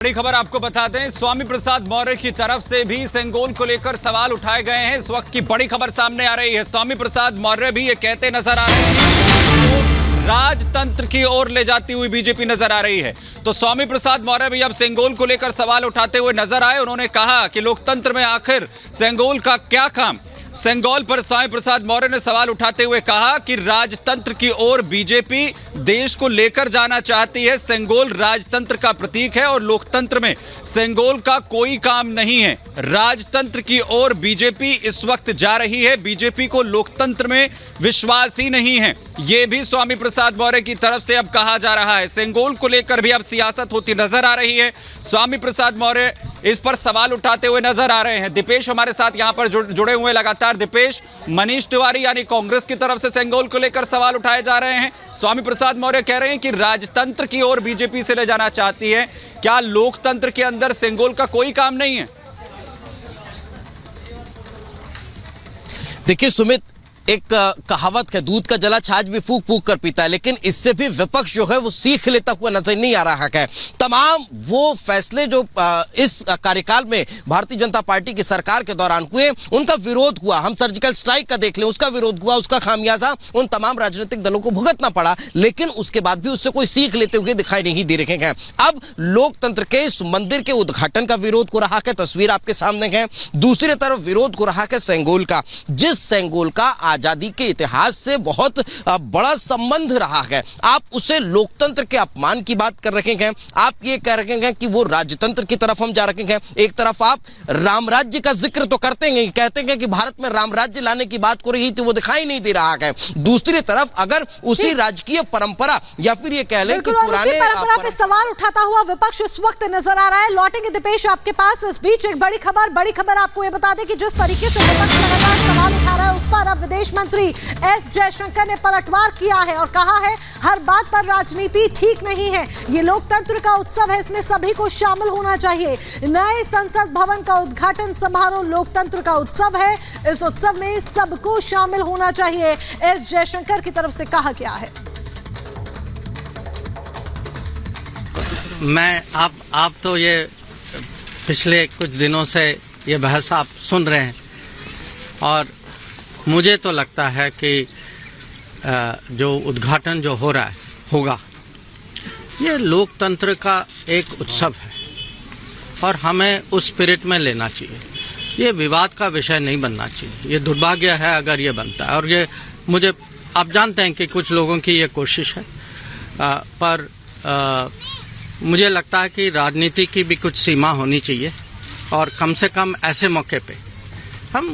बड़ी खबर आपको बता दें, स्वामी प्रसाद मौर्य की तरफ से भी सेंगोल को लेकर सवाल उठाए गए हैं। इस वक्त की बड़ी खबर सामने आ रही है। स्वामी प्रसाद मौर्य भी ये कहते नजर आ रहे हैं कि राजतंत्र की ओर ले जाती हुई बीजेपी नजर आ रही है। तो स्वामी प्रसाद मौर्य भी अब सेंगोल को लेकर सवाल उठाते हुए नजर आए। उन्होंने कहा कि लोकतंत्र में आखिर सेंगोल का क्या काम। सेंगोल पर स्वामी प्रसाद मौर्य ने सवाल उठाते हुए कहा कि राजतंत्र की ओर बीजेपी देश को लेकर जाना चाहती है। सेंगोल राजतंत्र का प्रतीक है और लोकतंत्र में सेंगोल का कोई काम नहीं है। राजतंत्र की ओर बीजेपी इस वक्त जा रही है। बीजेपी को लोकतंत्र में विश्वास ही नहीं है। यह भी स्वामी प्रसाद मौर्य की तरफ से अब कहा जा रहा है। सेंगोल को लेकर भी अब सियासत होती नजर आ रही है। स्वामी प्रसाद मौर्य इस पर सवाल उठाते हुए नजर आ रहे हैं। दीपेश हमारे साथ यहां पर जुड़े हुए लगातार। दीपेश, मनीष तिवारी यानी कांग्रेस की तरफ से सेंगोल को लेकर सवाल उठाए जा रहे हैं। स्वामी प्रसाद मौर्य कह रहे हैं कि राजतंत्र की ओर बीजेपी से ले जाना चाहती है। क्या लोकतंत्र के अंदर सेंगोल का कोई काम नहीं है? देखिए सुमित, एक कहावत है, दूध का जला छाछ भी फूक फूक कर पीता है, लेकिन इससे भी विपक्ष जो है वो सीख लेता हुआ नजर नहीं आ रहा है। तमाम वो फैसले जो इस कार्यकाल में भारतीय जनता पार्टी की सरकार के दौरान हुए, उनका विरोध हुआ। हम सर्जिकल स्ट्राइक का देख लें, उसका विरोध हुआ, उसका खामियाजा उन तमाम राजनीतिक दलों को भुगतना पड़ा, लेकिन उसके बाद भी उससे कोई सीख लेते हुए दिखाई नहीं दे रहे हैं। अब लोकतंत्र के इस मंदिर के उद्घाटन का विरोध हो रहा है, तस्वीर आपके सामने है। दूसरी तरफ विरोध हो रहा है सेंगोल का, जिस सेंगोल का आजादी के इतिहास से बहुत बड़ा संबंध रहा है। आप उसे लोकतंत्र के अपमान की बात कर रहे हैं। आप ये कह रहे हैं कि वो राजतंत्र की तरफ हम जा रहे हैं। एक तरफ आप राम राज्य का जिक्र तो करते हैं, कहते हैं कि भारत में राम राज्य लाने की बात हो रही थी, वो दिखाई नहीं दे रहा है। दूसरी तरफ अगर उसी राजकीय परंपरा या फिर ये कह लें कि पुराने परंपरा पे सवाल उठाता हुआ विपक्ष इस वक्त नजर आ रहा है। लौटेंगे दीपेश आपके पास। इस बीच एक बड़ी खबर आपको ये बता दें कि जिस तरीके से विपक्ष लगातार सवाल उठा रहा है, उस पर अब विदेश मंत्री एस जयशंकर ने पलटवार किया है और कहा है हर बात पर राजनीति ठीक नहीं है। ये लोकतंत्र का उत्सव है, इसमें सभी को शामिल होना चाहिए। नए संसद भवन का उद्घाटन समारोह लोकतंत्र का उत्सव है, इस उत्सव में सबको शामिल होना चाहिए। एस जयशंकर की तरफ से कहा गया है। आप तो ये पिछले कुछ दिनों से ये बहस आप सुन रहे हैं और मुझे तो लगता है कि जो उद्घाटन जो हो रहा है होगा, ये लोकतंत्र का एक उत्सव है और हमें उस स्पिरिट में लेना चाहिए। ये विवाद का विषय नहीं बनना चाहिए। ये दुर्भाग्य है अगर ये बनता है, और ये मुझे आप जानते हैं कि कुछ लोगों की ये कोशिश है, पर मुझे लगता है कि राजनीति की भी कुछ सीमा होनी चाहिए और कम से कम ऐसे मौके पे